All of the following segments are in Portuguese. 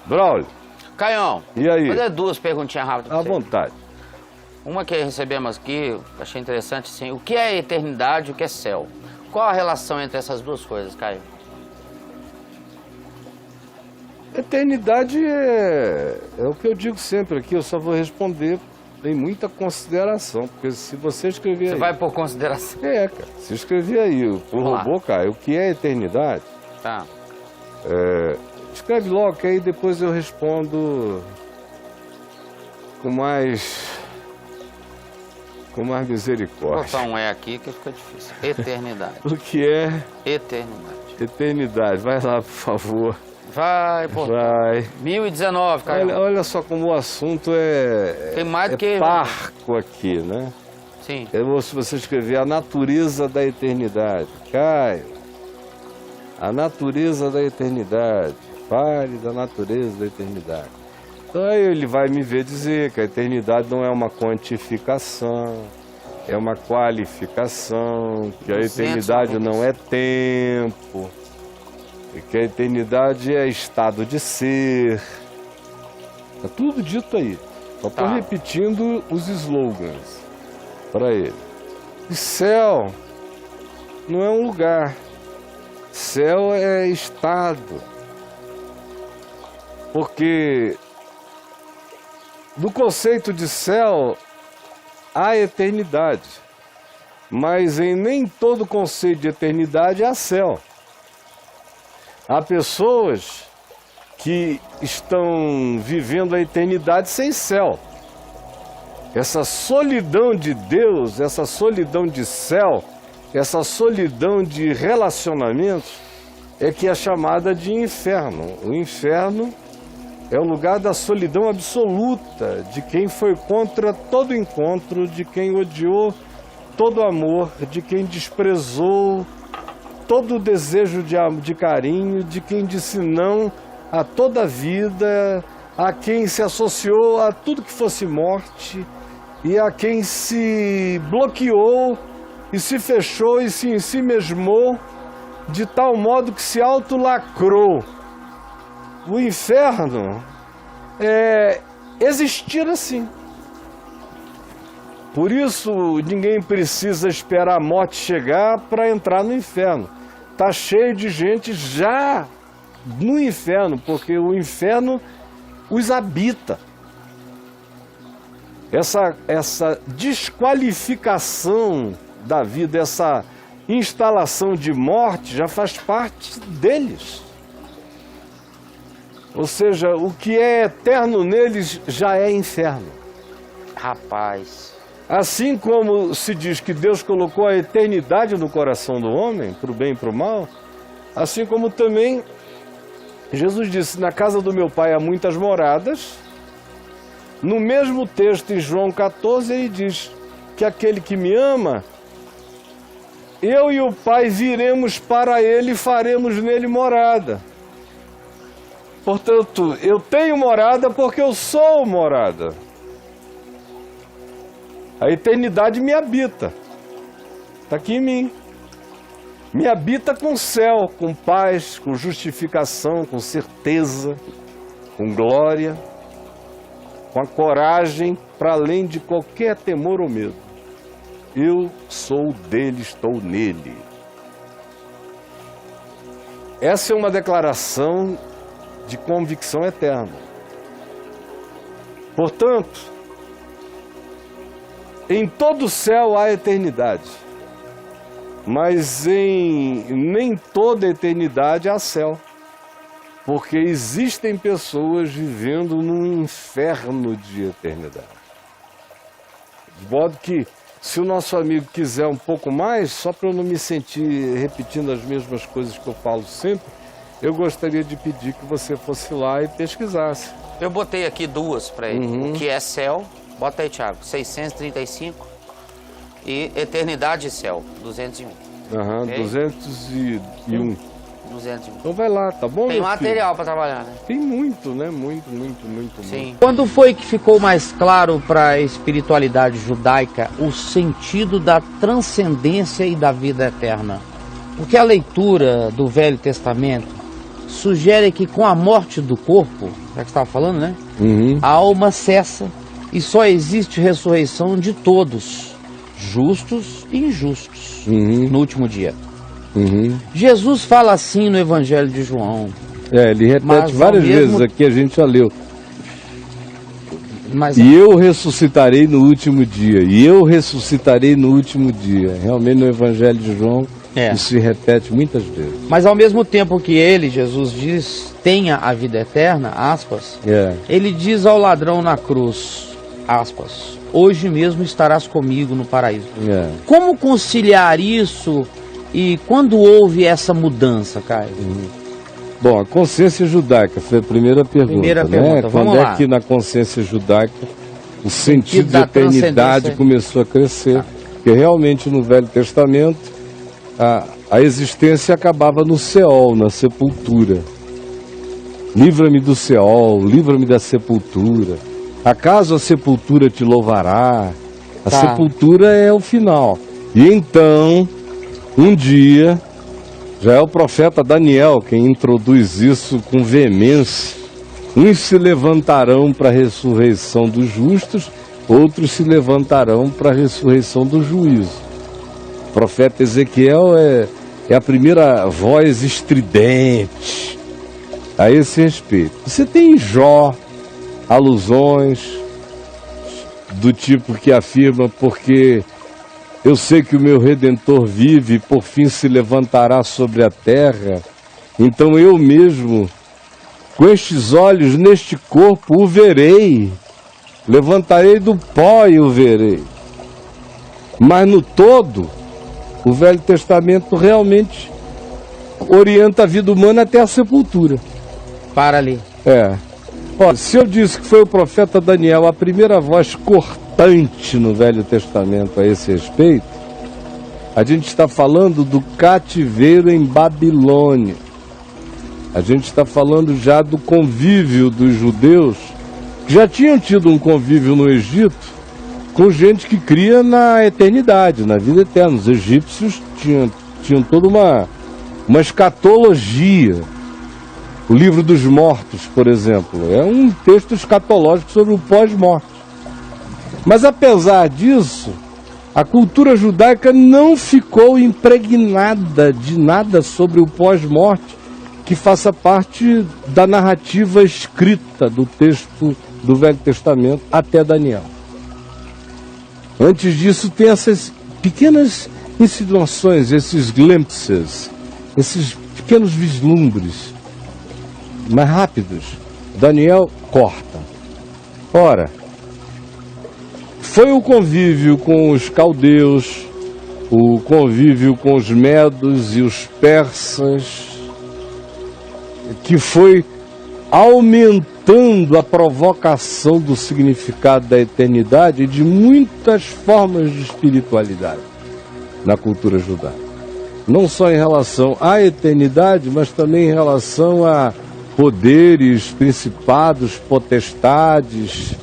Braulio. Caião, E aí? vou fazer duas perguntinhas rápidas. À vontade. Uma que recebemos aqui, achei interessante, assim, o que é eternidade e o que é céu? Qual a relação entre essas duas coisas, Caio? Eternidade é o que eu digo sempre aqui, eu só vou responder em muita consideração, porque se você escrever Você aí... vai por consideração. Cara, se escrever aí pro robô, cara, o que é eternidade, Tá. escreve logo, que aí depois eu respondo com mais Vou misericórdia. botar um E aqui que fica difícil. Eternidade. O que é Eternidade. eternidade? Vai lá, por favor. Vai, pô. Vai. 1019, Caio. Olha só como o assunto Tem mais do que... parco aqui, né? Sim. Se você escrever a natureza da eternidade, Caio, a natureza da eternidade, fale da natureza da eternidade. Então aí ele vai me ver dizer que a eternidade não é uma quantificação, é uma qualificação, que a eternidade não é tempo, e que a eternidade é estado de ser. É tudo dito aí. Só estou repetindo os slogans para ele. E céu não é um lugar. Céu é estado. Porque no conceito de céu há eternidade. Mas em nem todo conceito de eternidade há céu. Há pessoas que estão vivendo a eternidade sem céu. Essa solidão de Deus, essa solidão de céu, essa solidão de relacionamentos é que é chamada de inferno. O inferno é o lugar da solidão absoluta, de quem foi contra todo encontro, de quem odiou todo amor, de quem desprezou todo o desejo de carinho, de quem disse não a toda a vida, a quem se associou a tudo que fosse morte e a quem se bloqueou e se fechou e se em si mesmou de tal modo que se autolacrou. O inferno é existir assim. Por isso ninguém precisa esperar a morte chegar para entrar no inferno. Está cheio de gente já no inferno, porque o inferno os habita. Essa desqualificação da vida, essa instalação de morte já faz parte deles. Ou seja, o que é eterno neles já é inferno. Rapaz. Assim como se diz que Deus colocou a eternidade no coração do homem, para o bem e para o mal, assim como também Jesus disse, na casa do meu pai há muitas moradas. No mesmo texto, em João 14, ele diz que aquele que me ama, eu e o Pai viremos para ele e faremos nele morada. Portanto, eu tenho morada porque eu sou morada. A eternidade me habita. Está aqui em mim. Me habita com céu, com paz, com justificação, com certeza, com glória, com a coragem para além de qualquer temor ou medo. Eu sou dele, estou nele. Essa é uma declaração de convicção eterna. Portanto, em todo o céu há eternidade, mas em nem toda eternidade há céu, porque existem pessoas vivendo num inferno de eternidade. De modo que, se o nosso amigo quiser um pouco mais, só para eu não me sentir repetindo as mesmas coisas que eu falo sempre, eu gostaria de pedir que você fosse lá e pesquisasse. Eu botei aqui duas para ele. O que é céu? Bota aí, Thiago. 635 e eternidade e céu. 201. Okay? 201. 201. Então vai lá, tá bom? Tem material para trabalhar, né? Tem muito, né? Muito. Sim. Quando foi que ficou mais claro para a espiritualidade judaica o sentido da transcendência e da vida eterna? Porque a leitura do Velho Testamento sugere que com a morte do corpo, já que você estava falando, né? A alma cessa e só existe ressurreição de todos, justos e injustos, no último dia. Jesus fala assim no Evangelho de João. Ele repete várias vezes aqui, a gente já leu. E eu ressuscitarei no último dia. E eu ressuscitarei no último dia. Realmente no Evangelho de João isso se repete muitas vezes. Mas ao mesmo tempo que ele, Jesus, diz, tenha a vida eterna, aspas, ele diz ao ladrão na cruz, aspas, hoje mesmo estarás comigo no paraíso. Como conciliar isso e quando houve essa mudança, Caio? Bom, a consciência judaica foi a primeira pergunta, né? Quando é que na consciência judaica o sentido de eternidade começou a crescer? Porque realmente no Velho Testamento a existência acabava no Seol, na sepultura. Livra-me do Seol, livra-me da sepultura. Acaso a sepultura te louvará? A sepultura é o final. E então, um dia, já é o profeta Daniel quem introduz isso com veemência. Uns se levantarão para a ressurreição dos justos, outros se levantarão para a ressurreição do juízo. O profeta Ezequiel é a primeira voz estridente a esse respeito. Você tem em Jó alusões do tipo que afirma, porque eu sei que o meu Redentor vive e por fim se levantará sobre a terra, então eu mesmo, com estes olhos, neste corpo, o verei, levantarei do pó e o verei. Mas no todo, o Velho Testamento realmente orienta a vida humana até a sepultura. Para ali. Olha, se eu disse que foi o profeta Daniel a primeira voz cortante no Velho Testamento a esse respeito, a gente está falando do cativeiro em Babilônia. A gente está falando já do convívio dos judeus, que já tinham tido um convívio no Egito, com gente que cria na eternidade, na vida eterna. Os egípcios tinham toda uma escatologia. O livro dos mortos, por exemplo, é um texto escatológico sobre o pós-morte. Mas apesar disso, a cultura judaica não ficou impregnada de nada sobre o pós-morte que faça parte da narrativa escrita do texto do Velho Testamento até Daniel. Antes disso, tem essas pequenas insinuações, esses glimpses, esses pequenos vislumbres mais rápidos. Daniel corta. Ora, foi o convívio com os caldeus, o convívio com os medos e os persas, que foi aumentando a provocação do significado da eternidade e de muitas formas de espiritualidade na cultura judaica. Não só em relação à eternidade, mas também em relação a poderes, principados, potestades,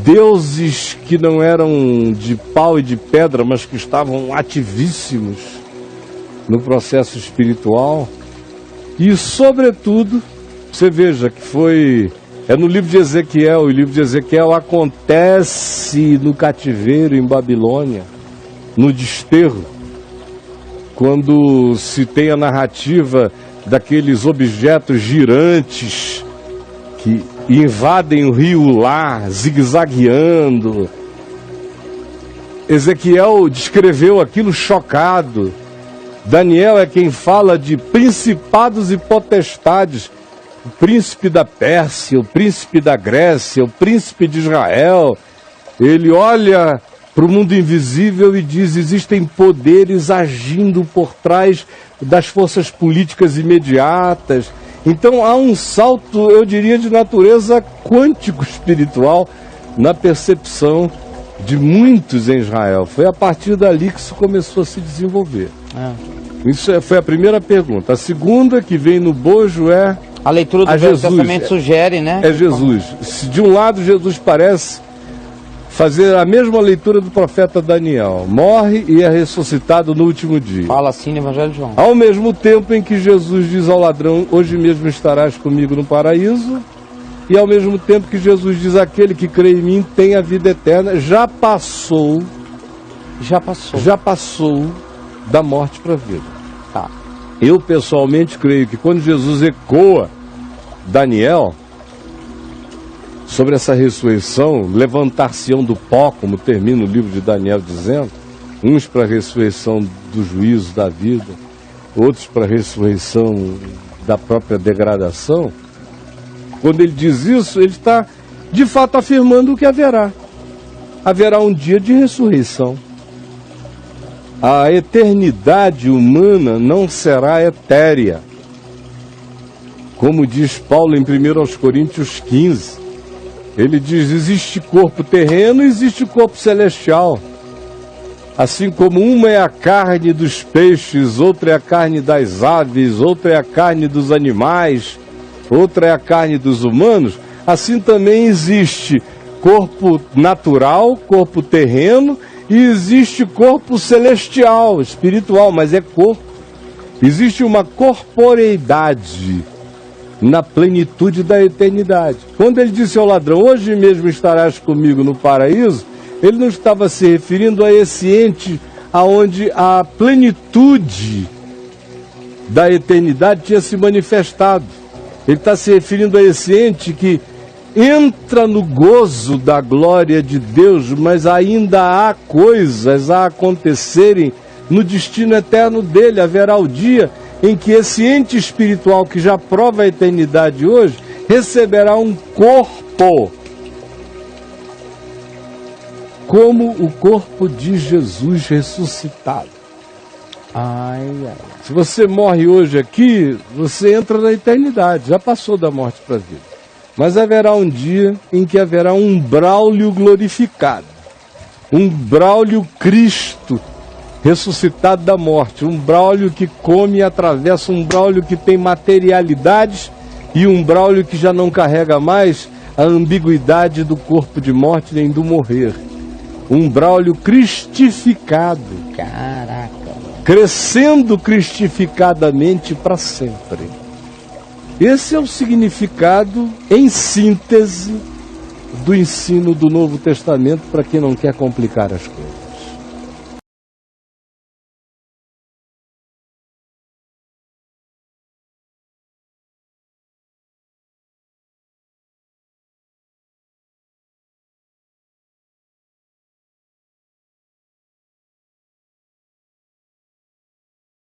deuses que não eram de pau e de pedra, mas que estavam ativíssimos no processo espiritual. E, sobretudo, você veja que é no livro de Ezequiel, o livro de Ezequiel acontece no cativeiro em Babilônia, no desterro, quando se tem a narrativa daqueles objetos girantes que invadem o rio lá, zigue-zagueando. Ezequiel descreveu aquilo chocado. Daniel é quem fala de principados e potestades, o príncipe da Pérsia, o príncipe da Grécia, o príncipe de Israel. Ele olha para o mundo invisível e diz: existem poderes agindo por trás das forças políticas imediatas. Então há um salto, eu diria, de natureza quântico-espiritual na percepção de muitos em Israel. Foi a partir dali que isso começou a se desenvolver. Isso foi a primeira pergunta. A segunda, que vem no bojo, é a leitura do Velho Testamento sugere, né? É Jesus. Se de um lado Jesus parece fazer a mesma leitura do profeta Daniel. Morre e é ressuscitado no último dia. Fala assim no Evangelho de João. Ao mesmo tempo em que Jesus diz ao ladrão, hoje mesmo estarás comigo no paraíso, e ao mesmo tempo que Jesus diz, aquele que crê em mim tem a vida eterna, já passou da morte para a vida. Tá. Eu pessoalmente creio que quando Jesus ecoa Daniel sobre essa ressurreição, levantar-se-ão do pó, como termina o livro de Daniel dizendo, uns para a ressurreição do juízo da vida, outros para a ressurreição da própria degradação. Quando ele diz isso, ele está de fato afirmando o que haverá. Haverá um dia de ressurreição. A eternidade humana não será etérea. Como diz Paulo em 1 Coríntios 15, ele diz, existe corpo terreno e existe corpo celestial. Assim como uma é a carne dos peixes, outra é a carne das aves, outra é a carne dos animais, outra é a carne dos humanos, assim também existe corpo natural, corpo terreno, e existe corpo celestial, espiritual, mas é corpo. Existe uma corporeidade na plenitude da eternidade. Quando ele disse ao ladrão, hoje mesmo estarás comigo no paraíso, ele não estava se referindo a esse ente aonde a plenitude da eternidade tinha se manifestado. Ele está se referindo a esse ente que entra no gozo da glória de Deus, mas ainda há coisas a acontecerem no destino eterno dele. Haverá o dia em que esse ente espiritual que já prova a eternidade hoje, receberá um corpo, como o corpo de Jesus ressuscitado. Se você morre hoje aqui, você entra na eternidade, já passou da morte para a vida. Mas haverá um dia em que haverá um Braulio glorificado, um Braulio Cristo ressuscitado da morte, um Braulio que come e atravessa, um Braulio que tem materialidades e um Braulio que já não carrega mais a ambiguidade do corpo de morte nem do morrer. Um Braulio cristificado. Caraca. Crescendo cristificadamente para sempre. Esse é o significado, em síntese, do ensino do Novo Testamento para quem não quer complicar as coisas.